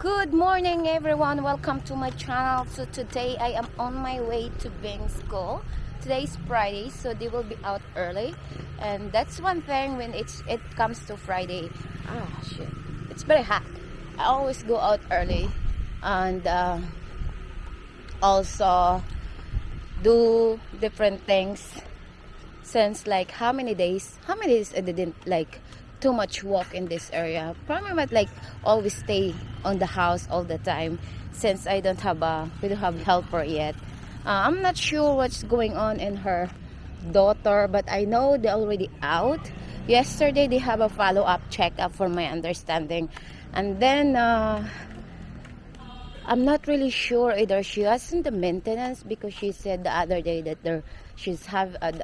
Good morning everyone, welcome to my channel. So today I am on my way to Bing's school. Today is Friday, so they will be out early, and that's one thing when it comes to Friday. Shit, it's very hot. I always go out early and also do different things since like how many days I didn't like too much walk in this area. Probably might like always stay on the house all the time since we don't have helper yet. I'm not sure what's going on in her daughter, but I know they're already out. Yesterday they have a follow-up checkup for my understanding, and then I'm not really sure either she hasn't the maintenance, because she said the other day that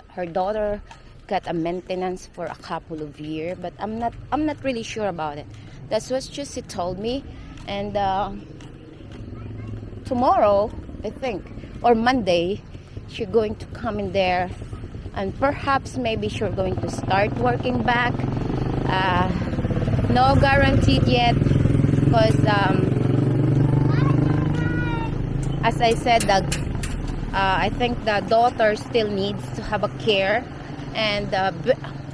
her daughter got a maintenance for a couple of years, but I'm not really sure about it. That's what she told me. And tomorrow, I think, or Monday, she's going to come in there, and perhaps maybe she's going to start working back. No guaranteed yet, because as I said, I think the daughter still needs to have a care, and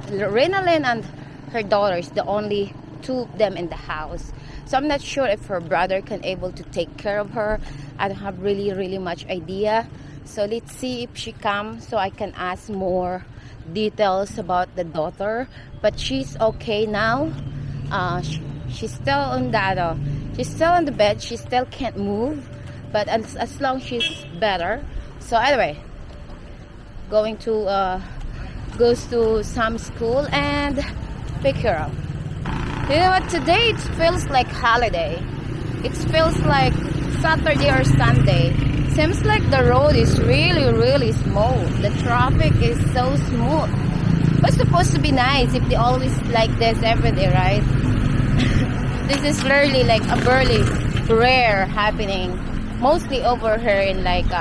Renalyn and her daughter is the only two of them in the house. So I'm not sure if her brother can able to take care of her. I don't have really much idea. So let's see if she comes so I can ask more details about the daughter. But she's okay now. She's still on that. She's still on the bed. She still can't move. But as long as she's better. So anyway, going to goes to some school and pick her up. You know what? Today it feels like holiday. It feels like Saturday or Sunday. Seems like the road is really smooth. The traffic is so smooth. It's supposed to be nice if they always like this every day, right? This is really like a rare happening. Mostly over here in like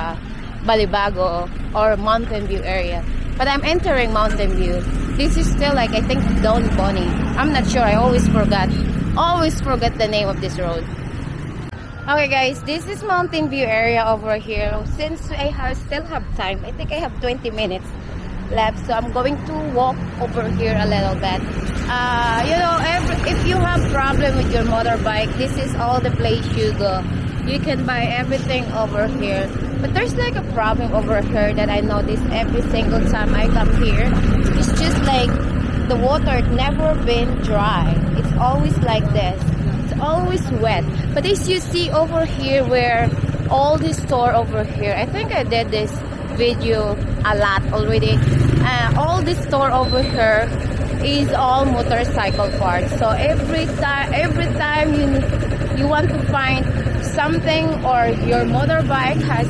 Balibago or Mountain View area. But I'm entering Mountain View. This is still like, I think, Don Bonnie. I'm not sure. I always forget the name of this road. Okay guys, this is Mountain View area over here. Since I still have time, I think I have 20 minutes left, so I'm going to walk over here a little bit. You know, if you have problem with your motorbike, this is all the place you go. You can buy everything over here. But there's like a problem over here that I notice every single time I come here. It's just like the water never been dry. It's always like this. It's always wet. But as you see over here, where all this store over here, I think I did this video a lot already. All this store over here is all motorcycle parts. So every time you want to find something, or your motorbike has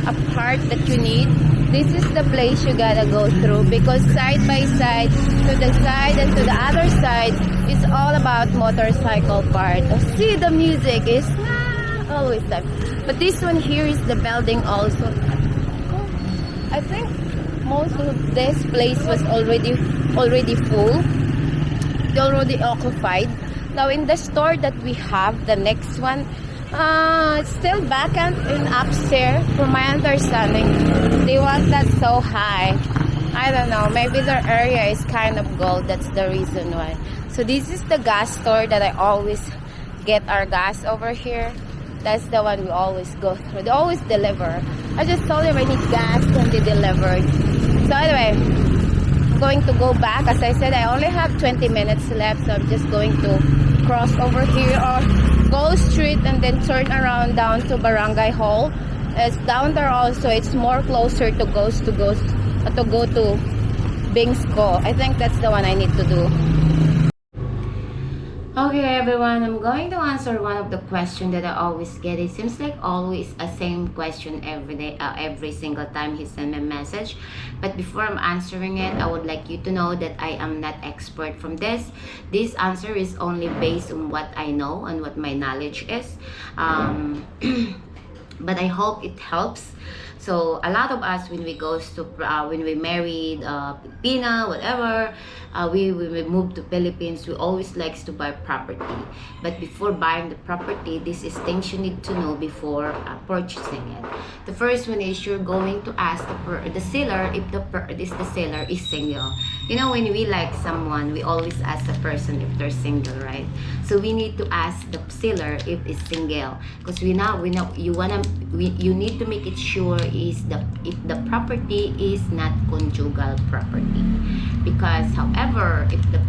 a part that you need, this is the place you gotta go through, because side by side, to the side and to the other side, is all about motorcycle part. See, the music is always that. But this one here is the building also. I think most of this place was already full. They already occupied. Now in the store that we have, the next one, it's still vacant in upstairs. From my understanding, they want that so high. I don't know, maybe their area is kind of gold. That's the reason why. So this is the gas store that I always get our gas over here. That's the one we always go through. They always deliver. I just told them I need gas and they delivered. So anyway, I'm going to go back. As I said, I only have 20 minutes left, so I'm just going to cross over here or go straight and then turn around down to Barangay Hall. It's down there also. It's more closer to go to Bing's School. I think that's the one I need to do. Okay everyone, I'm going to answer one of the questions that I always get. It seems like always a same question every day, every single time he send me a message. But before I'm answering it, I would like you to know that I am not expert from this. This answer is only based on what I know and what my knowledge is. But I hope it helps. So a lot of us, when we goes to when we married Filipina, whatever, we moved to Philippines, we always likes to buy property. But before buying the property, this is things you need to know before purchasing it. The first one is you're going to ask the seller if the seller is single. You know, when we like someone, we always ask the person if they're single, right? So we need to ask the seller if it's single, because we know you need to make it sure is if the property is not conjugal property. Because however, if the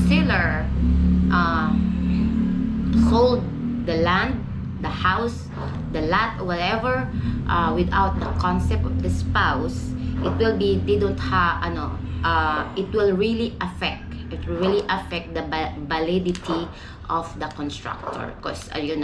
seller sold the land, the house, the lot, whatever, without the concept of the spouse, it will be, they don't have it will really affect the validity of the constructor, because you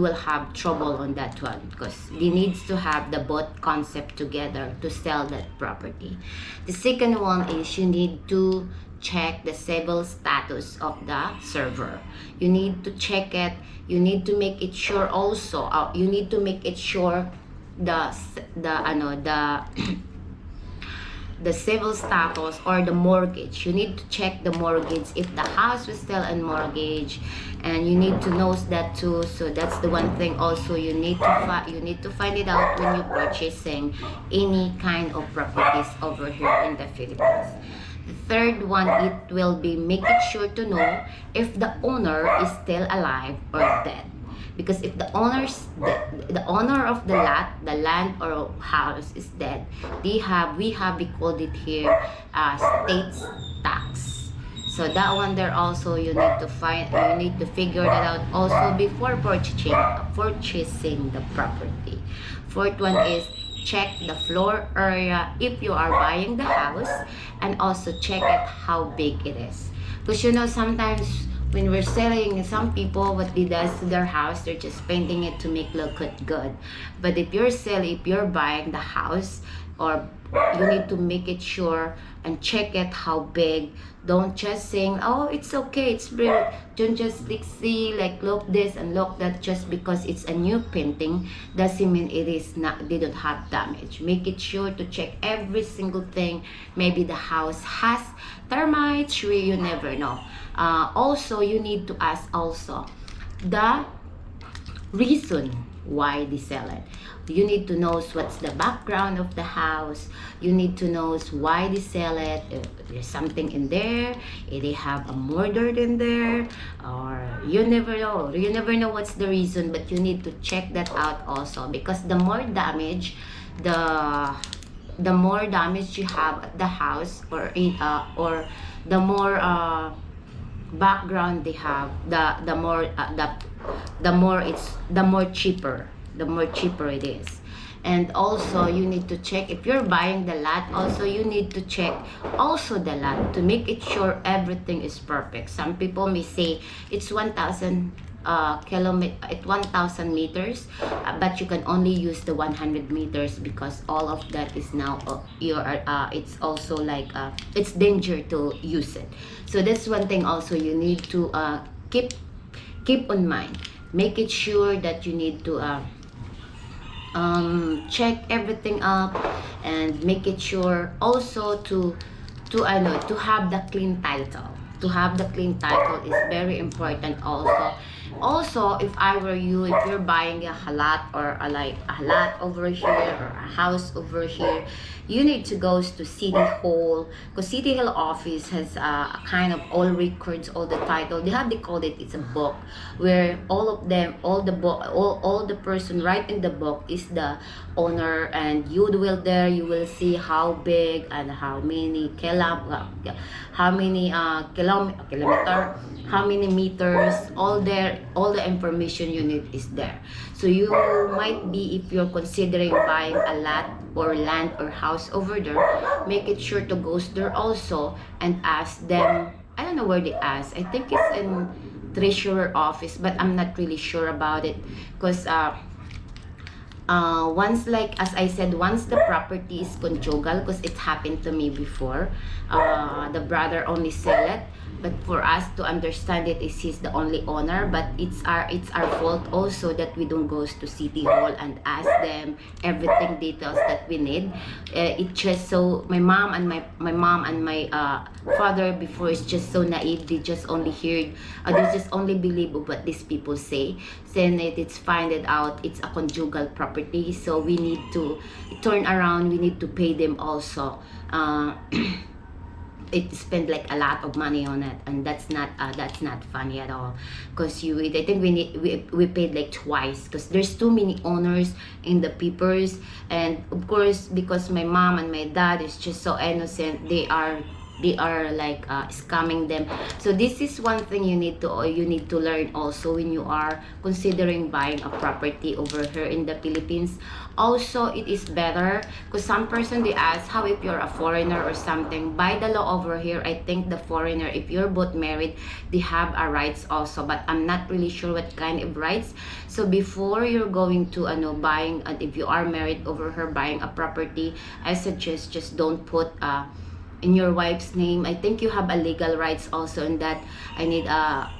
will have trouble on that one, because they needs to have the both concept together to sell that property. The second one is you need to check the civil status of the server. You need to check it. You need to make it sure also. You need to make it sure the the civil status or the mortgage. You need to check the mortgage if the house was still on mortgage, and you need to know that too. So that's the one thing also you need to find it out when you're purchasing any kind of properties over here in the Philippines. The third one, it will be making sure to know if the owner is still alive or dead. Because if the owner of the lot, the land or house is dead, we called it here state tax. So that one there also you need to figure that out also before purchasing the property. Fourth one is check the floor area if you are buying the house, and also check it how big it is. Because sometimes when we're selling, some people, what they does to their house, they're just painting it to make look good. But if you're buying the house, or you need to make it sure and check it how big. Don't just saying, oh, it's okay, it's brilliant. Don't just see look this and look that. Just because it's a new painting doesn't mean it is not, they don't have damage. Make it sure to check every single thing. Maybe the house has termites, you never know. Also, you need to ask also the reason why they sell it. You need to know what's the background of the house. You need to know why they sell it. If there's something in there, if they have a murder in there, or you never know. You never know what's the reason, but you need to check that out also, because the more damage, the more damage you have at the house, or the more background they have, the more cheaper it is. And also you need to check if you're buying the lot. Also you need to check also the lot to make it sure everything is perfect. Some people may say it's 1,000 meters, but you can only use the 100 meters because all of that is now it's also it's danger to use it. So that's one thing also you need to keep on mind. Make it sure that you need to check everything up, and make it sure also to have the clean title. To have the clean title is very important also. Also, if I were you, if you're buying a lot, or a lot over here, or a house over here, you need to go to City Hall, because City Hall office has a kind of all records, all the title. They called it, it's a book where all of them, all the person right in the book is the owner, and you will see how big and how many kilometer, how many meters, all the information you need is there. So you might be, if you're considering buying a lot or land or house over there, make it sure to go there also and ask them. I don't know where they ask. I think it's in treasurer office, but I'm not really sure about it, because once, as I said, once the property is conjugal, because it happened to me before, the brother only sell it, but for us to understand it is he's the only owner. But it's our fault also that we don't go to City Hall and ask them everything details that we need. It just so my mom and my father before is just so naive. They just only heard, they just only believe of what these people say. Then it's find it out it's a conjugal property, so we need to turn around. We need to pay them also. It spend like a lot of money on it, and that's not funny at all. Because I think we paid like twice, because there's too many owners in the papers. And of course, because my mom and my dad is just so innocent, they are like scamming them. So this is one thing you need to learn also when you are considering buying a property over here in the Philippines. Also, it is better because some person they ask how if you're a foreigner or something. By the law over here, I think the foreigner, if you're both married, they have a rights also, but I'm not really sure what kind of rights. So before you're going to buying, and if you are married over here buying a property, I suggest just don't put in your wife's name. I think you have a legal rights also in that. I need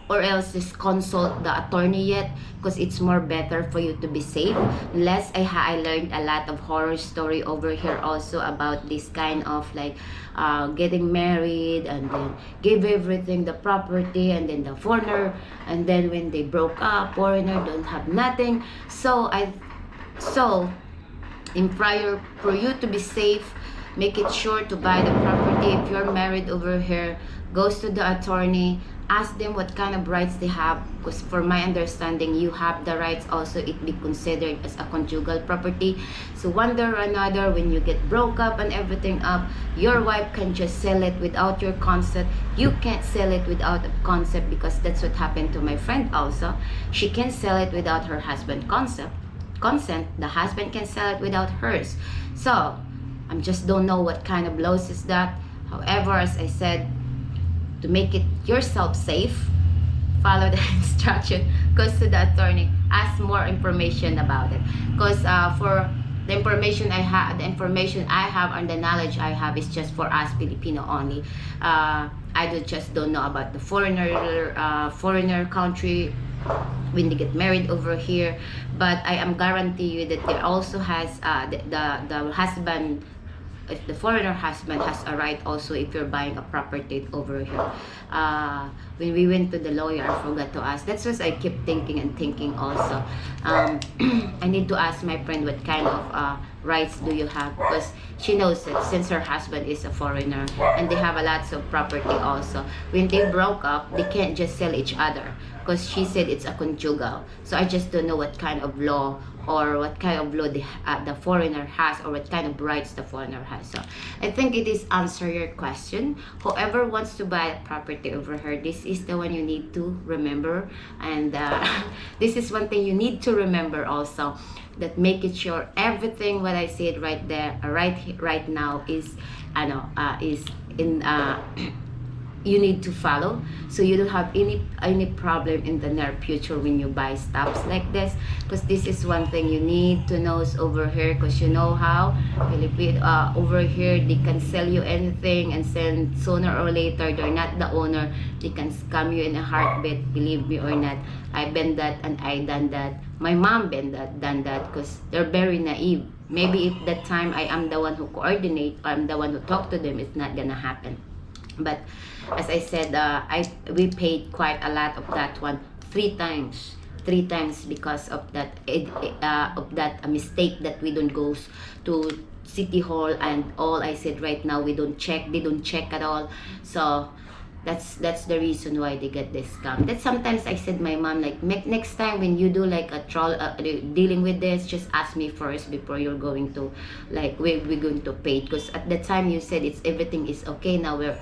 or else just consult the attorney yet, because it's more better for you to be safe. Unless I learned a lot of horror story over here also about this kind of like getting married and then give everything the property, and then the foreigner, and then when they broke up, foreigner don't have nothing. So in prior for you to be safe, make it sure to buy the property. If you're married over here, goes to the attorney, ask them what kind of rights they have, because for my understanding, you have the rights also it be considered as a conjugal property. So one day or another, when you get broke up and everything up, your wife can just sell it without your consent. You can't sell it without a consent, because that's what happened to my friend also. She can sell it without her husband's consent. The husband can sell it without hers. So I just don't know what kind of laws is that. However, as I said, to make it yourself safe, follow the instruction, goes to the attorney, ask more information about it. Because for the information I have, and the knowledge I have is just for us Filipino only. I just don't know about the foreigner country when they get married over here. But I am guarantee you that there also has the husband, if the foreigner husband has a right also if you're buying a property over here. When we went to the lawyer, I forgot to ask. That's what I keep thinking also. I need to ask my friend what kind of rights do you have, because she knows it since her husband is a foreigner and they have a lots of property also. When they broke up, they can't just sell each other, because she said it's a conjugal. So I just don't know what kind of law or what kind of law the foreigner has, or what kind of rights the foreigner has. So I think it is answer your question. Whoever wants to buy a property over here, this is the one you need to remember. And this is one thing you need to remember also, that make it sure everything what I said right there, right now is in you need to follow, so you don't have any problem in the near future when you buy stuffs like this. Because this is one thing you need to know is over here, because you know how over here they can sell you anything, and then sooner or later they're not the owner, they can scam you in a heartbeat. Believe me or not, I've been that and I done that. My mom done that, because they're very naive. Maybe if that time I am the one who coordinate, I'm the one who talk to them, it's not gonna happen. But as I said, we paid quite a lot of that one, three times because of that mistake that we don't go to City Hall and all. I said right now they don't check at all. So that's the reason why they get this scam. That sometimes I said my mom, like, next time when you do like a dealing with this, just ask me first before you're going to, like, we're going to pay, because at the time you said everything is okay. Now we're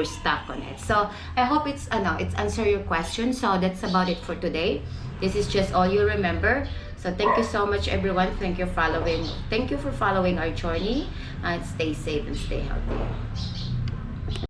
stuck on it. So I hope it's answer your question. So that's about it for today. This is just all you remember. So thank you so much everyone. Thank you for following our journey, and stay safe and stay healthy.